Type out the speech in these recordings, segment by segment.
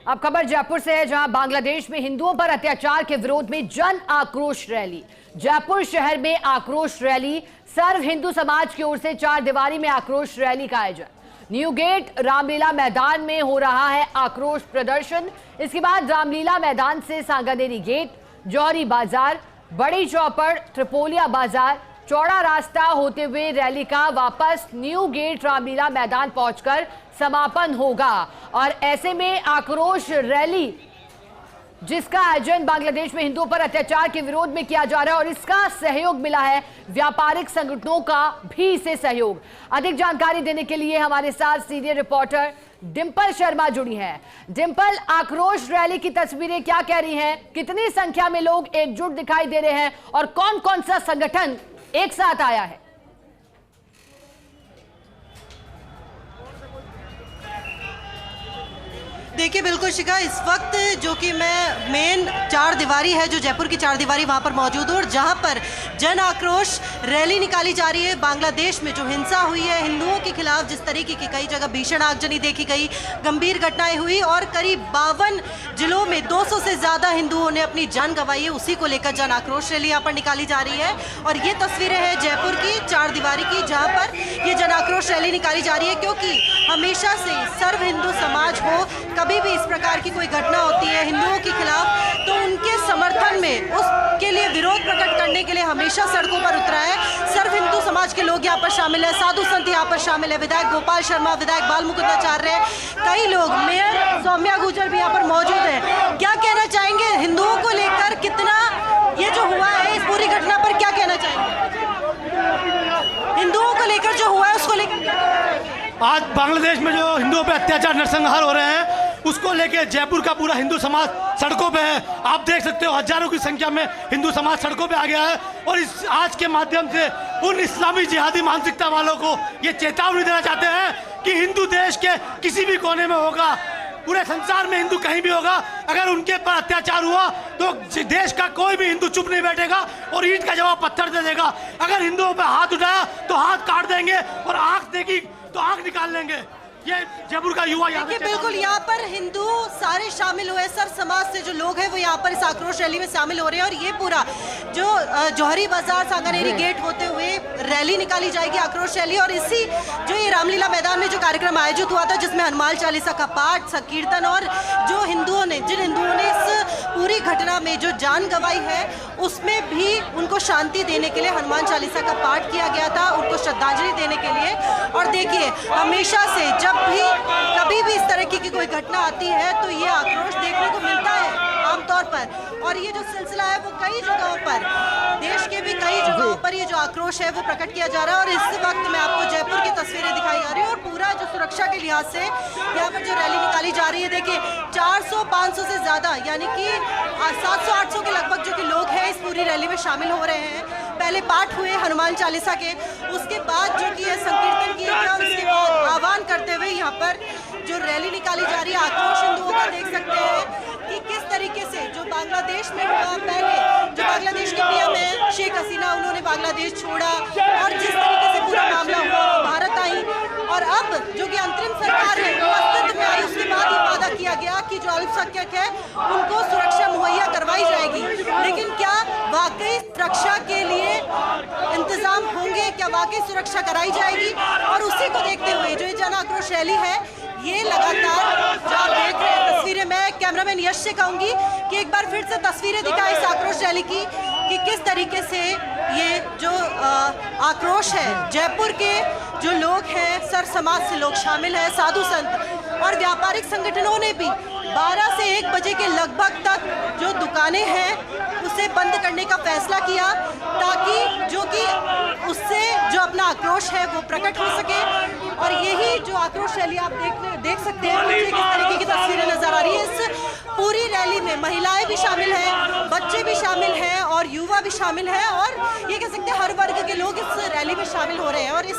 अब खबर जयपुर से है, जहां बांग्लादेश में हिंदुओं पर अत्याचार के विरोध में जन आक्रोश रैली। जयपुर शहर में आक्रोश रैली। सर्व हिंदू समाज की ओर से चार दीवारी में आक्रोश रैली का आयोजन। न्यू गेट रामलीला मैदान में हो रहा है आक्रोश प्रदर्शन। इसके बाद रामलीला मैदान से सांगानेरी गेट, जौहरी बाजार, बड़ी चौपड़, त्रिपोलिया बाजार, चौड़ा रास्ता होते हुए रैली का वापस न्यू गेट रामलीला मैदान पहुंचकर समापन होगा। और ऐसे में आक्रोश रैली जिसका आयोजन बांग्लादेश में हिंदुओं पर अत्याचार के विरोध में किया जा रहा है और इसका सहयोग मिला है व्यापारिक संगठनों का भी इसे सहयोग। अधिक जानकारी देने के लिए हमारे साथ सीनियर रिपोर्टर डिंपल शर्मा जुड़ी हैं। डिंपल, आक्रोश रैली की तस्वीरें क्या कह रही हैं? कितनी संख्या में लोग एकजुट दिखाई दे रहे हैं और कौन कौन सा संगठन एक साथ आया है? देखिए बिल्कुल शिखा, इस वक्त जो कि मैं मेन चार दीवारी है, जो जयपुर की चार दीवारी, वहाँ पर मौजूद हूँ और जहाँ पर जन आक्रोश रैली निकाली जा रही है। बांग्लादेश में जो हिंसा हुई है हिंदुओं के खिलाफ, जिस तरीके की कई जगह भीषण आगजनी देखी गई, गंभीर घटनाएं हुई और करीब 52 जिलों में 200 से ज़्यादा हिंदुओं ने अपनी जान गंवाई है, उसी को लेकर जन आक्रोश रैली यहाँ पर निकाली जा रही है। और ये तस्वीरें हैं जयपुर की चार दीवारी की, जहाँ पर ये जन आक्रोश रैली निकाली जा रही है, क्योंकि हमेशा से सर्व हिंदू समाज हो, कभी भी इस प्रकार की कोई घटना होती है हिंदुओं के खिलाफ तो उनके समर्थन में, उसके लिए विरोध प्रकट करने के लिए हमेशा सड़कों पर उतरा है। सर्व हिंदू समाज के लोग यहाँ पर शामिल है, साधु संत यहाँ पर शामिल है, विधायक गोपाल शर्मा, विधायक बाल मुकुंदाचार्य, कई लोग, मेयर सौम्या गुर्जर भी यहाँ पर मौजूद है। क्या कहना चाहेंगे हिंदुओं को लेकर? कितना ये जो हुआ है इस पूरी घटना पर क्या कहना चाहेंगे? हिंदुओं को लेकर जो हुआ है उसको लेकर आज बांग्लादेश में जो हिंदुओं पे अत्याचार नरसंहार हो रहे हैं उसको लेके जयपुर का पूरा हिंदू समाज सड़कों पे है। आप देख सकते हो हजारों की संख्या में हिंदू समाज सड़कों पे आ गया है और इस आज के माध्यम से उन इस्लामी जिहादी मानसिकता वालों को ये चेतावनी देना चाहते हैं कि हिंदू देश के किसी भी कोने में होगा, पूरे संसार में हिंदू कहीं भी होगा, अगर उनके पर अत्याचार हुआ तो देश का कोई भी हिंदू चुप नहीं बैठेगा और ईंट का जवाब पत्थर दे देगा। अगर हिंदुओं पर हाथ उठाया तो हाथ काट देंगे और आंख देखी तो आंख निकाल लेंगे। ये जयपुर का युवा यहाँ पे बिल्कुल यहाँ पर हिंदू सारे शामिल हुए, सर समाज से जो लोग हैं वो यहाँ पर इस आक्रोश रैली में शामिल हो रहे हैं और ये पूरा जो जौहरी बाजार सांगानेरी गेट होते हुए रैली निकाली जाएगी, आक्रोश रैली। और इसी जो ये रामलीला मैदान में जो कार्यक्रम आयोजित हुआ था जिसमें हनुमान चालीसा का पाठ, संकीर्तन और जो जिन हिंदुओं ने इस पूरी घटना में जो जान गंवाई है उसमें भी उनको शांति देने के लिए हनुमान चालीसा का पाठ किया गया था, उनको श्रद्धांजलि देने के लिए। और देखिए हमेशा से जब भी कभी भी इस तरह की कोई घटना आती है तो ये आक्रोश देखने को मिलता है आमतौर पर। और ये जो सिलसिला है वो कई जगहों पर, देश के भी कई जगहों पर ये जो आक्रोश है वो प्रकट किया जा रहा है। और इस वक्त मैं आपको जयपुर की तस्वीरें दिखाई जा रही हूँ और पूरा जो सुरक्षा के लिहाज से यहाँ पर जो रैली निकाली जा रही है, देखिए 400-500 से ज़्यादा यानी कि 700-800 के लगभग जो कि लोग हैं इस पूरी रैली में शामिल हो रहे हैं। पहले पाठ हुए हनुमान चालीसा के, उसके बाद जो कि संकीर्तन किया गया और उसके बाद आह्वान करते हुए यहाँ पर जो रैली निकाली जा रही है आक्रोश हिंदुओं का देख सकते हैं कि किस तरीके से जो बांग्लादेश में हुआ, पहले जो बांग्लादेश के पीएम है शेख हसीना, उन्होंने बांग्लादेश छोड़ा और जिस तरीके से पूरा मामला हुआ वो भारत आई और अब जो कि अंतरिम सरकार है वो अस्तित्व में आई, उसके बाद ये वादा किया गया कि जो अल्पसंख्यक है उनको सुरक्षा मुहैया करवाई जाएगी। लेकिन क्या वाकई सुरक्षा के लिए इंतजाम होंगे? क्या वाकई सुरक्षा कराई जाएगी? और उसी को देखते हुए जो ये जन आक्रोश रैली है ये लगातार जो आप देख रहे हैं तस्वीरें, मैं कैमरामैन यश से कहूंगी कि एक बार फिर से तस्वीरें दिखाएं इस आक्रोश रैली की कि किस तरीके से ये जो आक्रोश है जयपुर के जो लोग हैं, सर समाज से लोग शामिल हैं, साधु संत और व्यापारिक संगठनों ने भी 12 से 1 बजे के लगभग तक जो दुकानें हैं उसे बंद करने का फैसला किया ताकि जो कि उससे जो अपना आक्रोश है वो प्रकट हो सके। और यही जो आक्रोश रैली आप देख सकते हैं, मुझे किस तरीके की तस्वीरें नजर आ रही है। इस पूरी रैली में महिलाएं भी शामिल हैं, बच्चे भी शामिल हैं और युवा भी शामिल हैं और ये कह सकते हैं हर वर्ग के लोग इस रैली में शामिल हो रहे हैं। और इस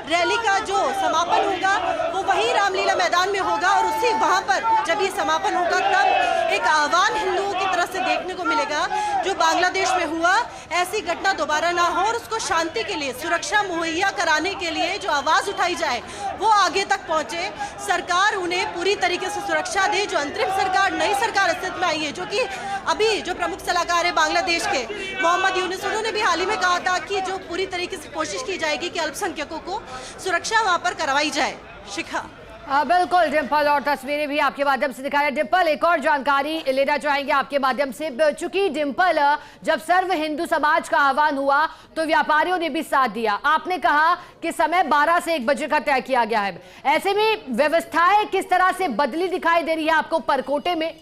रैली का जो समापन होगा वो वही रामलीला मैदान में होगा और उसी वहां पर जब ये समापन होगा तब एक आह्वान हिंदुओं की तरफ से देखने को मिलेगा जो बांग्लादेश में हुआ ऐसी घटना दोबारा ना हो और उसको शांति के लिए सुरक्षा मुहैया कराने के लिए जो आवाज उठाई जाए वो आगे तक पहुंचे। सरकार उन्हें पूरी तरीके से सुरक्षा दे। जो अंतरिम सरकार नई सरकार अस्तित्व में आई है जो कि अभी जो प्रमुख सलाहकार है बांग्लादेश के मोहम्मद यूनुस, उन्होंने भी हाल ही में कहा था कि जो पूरी तरीके से कोशिश की जाएगी कि अल्पसंख्यकों को सुरक्षा वहां पर करवाई जाए। शिखा बिल्कुल डिम्पल, और तस्वीरें भी आपके माध्यम से दिखाया। डिम्पल, एक और जानकारी लेना चाहेंगे आपके माध्यम से। चूंकि डिम्पल, जब सर्व हिंदू समाज का आह्वान हुआ तो व्यापारियों ने भी साथ दिया। आपने कहा कि समय 12 से 1 बजे का तय किया गया है। ऐसे में व्यवस्थाएं किस तरह से बदली दिखाई दे रही है आपको परकोटे में?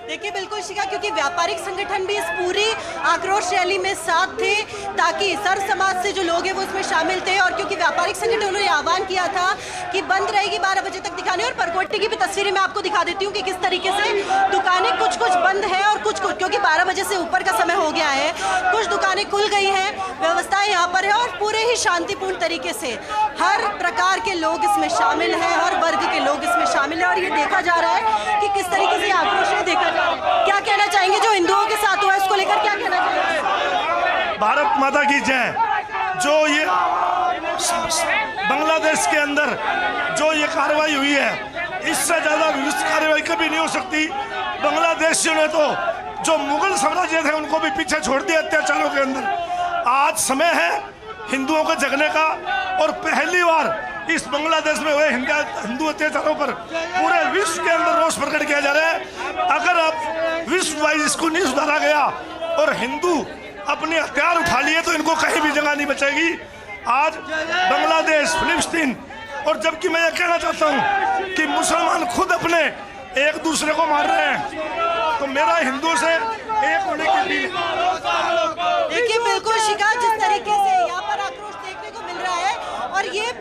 देखिए बिल्कुल शिखा, क्योंकि व्यापारिक संगठन भी इस पूरी आक्रोश रैली में साथ थे ताकि सर्व समाज से जो लोग हैं वो इसमें शामिल थे। और क्योंकि व्यापारिक संगठन उन्होंने आह्वान किया था कि बंद रहेगी 12 बजे तक दिखाने। और परकोटे की भी तस्वीरें मैं आपको दिखा देती हूँ कि किस तरीके से दुकानें कुछ बंद है और कुछ क्योंकि 12 बजे से ऊपर का समय हो गया है, कुछ दुकानें खुल गई हैं, व्यवस्थाएं यहाँ पर है और पूरे ही शांतिपूर्ण तरीके से हर प्रकार के लोग इसमें शामिल हैं, हर वर्ग के लोग इसमें शामिल है। और ये देखा जा रहा है कि किस तरीके से आक्रोश है देखा जा रहा है। क्या कहना चाहेंगे जो हिंदुओं के साथ हुआ है इसको लेकर, क्या कहना चाहेंगे? भारत माता की जय। जो ये बांग्लादेश के अंदर जो ये कार्रवाई हुई है, इससे ज्यादा विरुद्ध कार्रवाई कभी नहीं हो सकती। बांग्लादेशियों ने तो जो मुगल साम्राज्य थे उनको भी पीछे छोड़ दिया अत्याचारों के अंदर। आज समय है हिंदुओं को जगने का और पहली बार इस बांग्लादेश में हुए हिंदू अत्याचारों पर पूरे विश्व के अंदर रोष प्रकट किया जा रहा है। अगर अब विश्व वाइज इसको नहीं सुधारा गया और हिंदू अपने हथियार उठा लिए तो इनको कहीं भी जगह नहीं बचेगी। आज बांग्लादेश, फिलिस्तीन, और जबकि मैं ये कहना चाहता हूँ कि मुसलमान खुद अपने एक दूसरे को मार रहे हैं, तो मेरा हिंदुओं से एक होने की अपील। देखिए बिल्कुल शिखा, जिस तरीके से यहाँ पर आक्रोश देखने को मिल रहा है और ये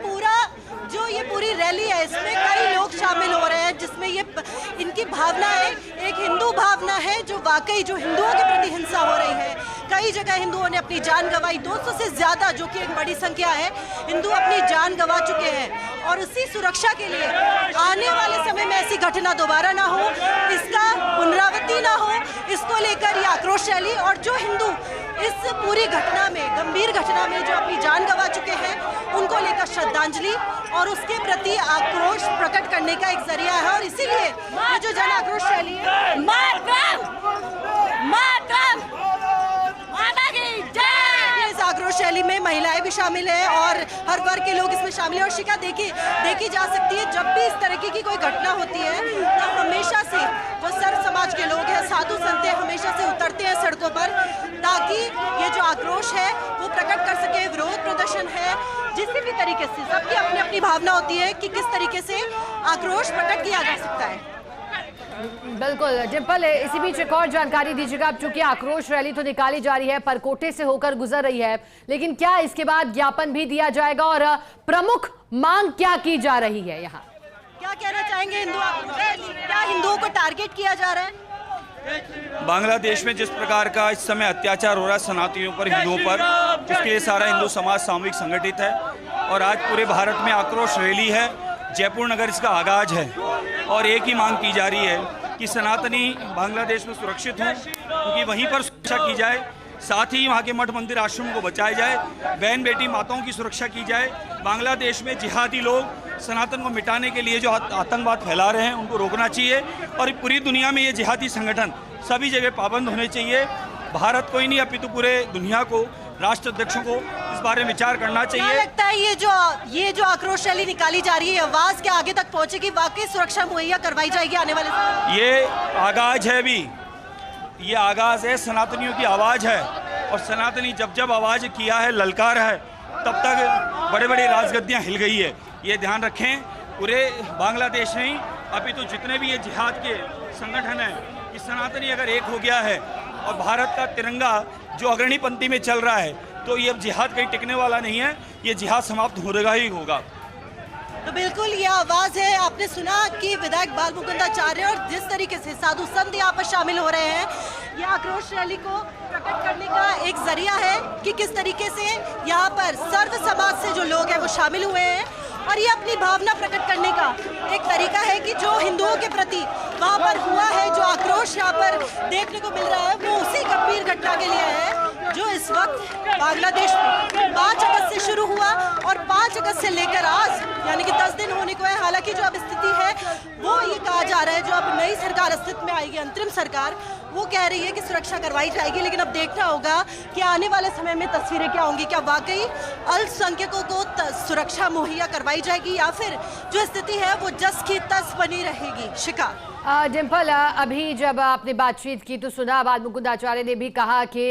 पूरी रैली है इसमें कई लोग शामिल हो रहे हैं, जिसमें ये इनकी भावना है, एक हिंदू भावना है जो वाकई जो हिंदुओं के प्रति हिंसा हो रही है। कई जगह हिंदुओं ने अपनी जान गंवाई, 200 से ज्यादा जो कि एक बड़ी संख्या है, हिंदू अपनी जान गंवा चुके हैं। और उसी सुरक्षा के लिए आने वाले समय में ऐसी घटना दोबारा ना हो, इसका पुनरावृत्ति ना हो, इसको लेकर ये आक्रोश रैली और जो हिंदू इस पूरी घटना में, गंभीर घटना में जो अपनी जान गंवा चुके हैं, उनको लेकर श्रद्धांजलि और उसके प्रति आक्रोश प्रकट करने का एक जरिया है। और इसीलिए ये जो जन आक्रोश रैली है, इस आक्रोश रैली में महिलाएं भी शामिल है और हर वर्ग के लोग इसमें शामिल है। और शिखा देखी जा सकती है, जब भी इस तरीके की कोई घटना होती है तो हमेशा से जो सर्व समाज के लोग हैं, साधु संत हैं, हमेशा से उतरते हैं सड़कों पर ताकि ये जो आक्रोश है वो प्रकट कर सके। विरोध प्रदर्शन है, जिस भी तरीके से सबकी अपनी अपनी भावना होती है कि किस तरीके से आक्रोश प्रकट किया जा सकता है। बिल्कुल डिम्पल, इसी बीच एक और जानकारी दीजिएगा। अब चूंकि आक्रोश रैली तो निकाली जा रही है, परकोटे से होकर गुजर रही है, लेकिन क्या इसके बाद ज्ञापन भी दिया जाएगा और प्रमुख मांग क्या की जा रही है? यहाँ क्या कहना चाहेंगे हिंदू आक्रोश रैली, क्या हिंदुओं को टारगेट किया जा रहा है? बांग्लादेश में जिस प्रकार का इस समय अत्याचार हो रहा है सनातनियों पर, हिंदुओं पर, उसके लिए सारा हिंदू समाज सामूहिक संगठित है और आज पूरे भारत में आक्रोश रैली है। जयपुर नगर इसका आगाज है और एक ही मांग की जा रही है कि सनातनी बांग्लादेश में सुरक्षित हों, क्योंकि वहीं पर सुरक्षा की जाए, साथ ही वहाँ के मठ मंदिर आश्रम को बचाया जाए, बहन बेटी माताओं की सुरक्षा की जाए। बांग्लादेश में जिहादी लोग सनातन को मिटाने के लिए जो आतंकवाद फैला रहे हैं उनको रोकना चाहिए और पूरी दुनिया में ये जिहादी संगठन सभी जगह पाबंद होने चाहिए। भारत को ही नहीं अपितु पूरे दुनिया को, राष्ट्र अध्यक्षों को इस बारे में विचार करना चाहिए। क्या लगता है ये जो आक्रोश रैली निकाली जा रही है, आवाज के आगे तक पहुंचेगी, वाकई सुरक्षा मुहैया करवाई जाएगी आने वाले समय? ये आगाज है, अभी ये आगाज है, सनातनियों की आवाज़ है और सनातनी जब जब आवाज़ किया है, ललकार है, तब तक बड़े बड़े राजगद्दियाँ हिल गई है। ये ध्यान रखें, पूरे बांग्लादेश नहीं अपितु जितने भी ये जिहाद के संगठन हैं, कि सनातनी अगर एक हो गया है और भारत का तिरंगा जो अग्रणी पंक्ति में चल रहा है, तो ये अब जिहाद कहीं टिकने वाला नहीं है, ये जिहाद समाप्त होगा ही होगा। तो बिल्कुल ये आवाज है, आपने सुना कि विधायक बाल मुकुंद आचार्य और जिस तरीके से साधु संत यहाँ पर शामिल हो रहे हैं, यह आक्रोश रैली को प्रकट करने का एक जरिया है कि किस तरीके से यहाँ पर सर्व समाज से जो लोग हैं वो शामिल हुए हैं और ये अपनी भावना प्रकट करने का एक तरीका है कि जो हिंदुओं के प्रति वहाँ पर हुआ है, जो आक्रोश यहाँ पर देखने को मिल रहा है, वो उसी गंभीर घटना के लिए है जो इस वक्त बांग्लादेश में 5 अगस्त से शुरू हुआ और 5 अगस्त से लेकर आज यानी कि 10 दिन होने को है। हालांकि जो अब स्थिति है वो ये कहा जा रहा है, जो अब नई सरकार अस्तित्व में आएगी, अंतरिम सरकार, वो कह रही है कि सुरक्षा करवाई जाएगी। लेकिन अब देखना होगा कि आने वाले समय में तस्वीरें क्या होंगी, क्या वाकई अल्पसंख्यकों को सुरक्षा मुहैया करवाई जाएगी या फिर जो स्थिति है वो जस की तस बनी रहेगी। शिका डिम्पल, अभी जब आपने बातचीत की तो सुना बाल मुकुंद आचार्य ने भी कहा कि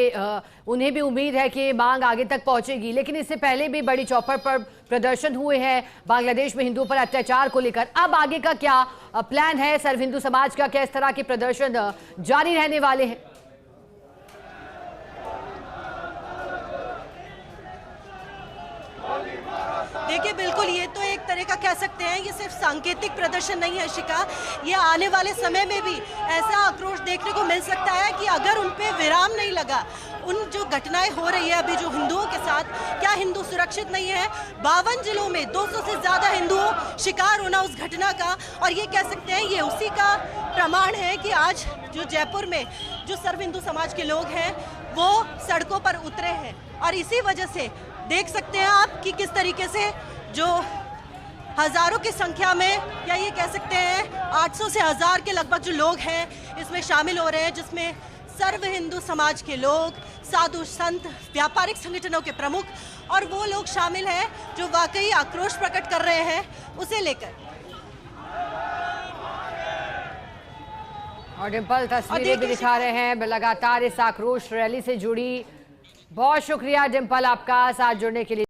उन्हें भी उम्मीद है कि मांग आगे तक पहुंचेगी, लेकिन इससे पहले भी बड़ी चौपर पर प्रदर्शन हुए हैं बांग्लादेश में हिंदुओं पर अत्याचार को लेकर। अब आगे का क्या प्लान है सर्व हिंदू समाज का? क्या इस तरह के प्रदर्शन जारी रहने वाले हैं? देखिए, बिल्कुल ये तो एक तरह का कह सकते हैं, ये सिर्फ सांकेतिक प्रदर्शन नहीं है शिका, ये आने वाले समय में भी ऐसा आक्रोश देखने को मिल सकता है कि अगर उन पे विराम नहीं लगा, उन जो घटनाएं हो रही है अभी जो हिंदुओं के साथ, क्या हिंदू सुरक्षित नहीं है? 52 जिलों में 200 से ज्यादा हिंदुओं शिकार होना उस घटना का, और ये कह सकते हैं ये उसी का प्रमाण है कि आज जो जयपुर में जो सर्व हिंदू समाज के लोग हैं वो सड़कों पर उतरे हैं। और इसी वजह से देख सकते हैं आप कि किस तरीके से जो हजारों की संख्या में, या ये कह सकते हैं 800 से 1000 के लगभग जो लोग हैं इसमें शामिल हो रहे हैं, जिसमें सर्व हिंदू समाज के लोग, साधु संत, व्यापारिक संगठनों के प्रमुख और वो लोग शामिल हैं जो वाकई आक्रोश प्रकट कर रहे हैं उसे लेकर। और डिम्पल तस्वीरें भी दिखा रहे हैं लगातार इस आक्रोश रैली से जुड़ी। बहुत शुक्रिया डिम्पल आपका साथ जुड़ने के लिए।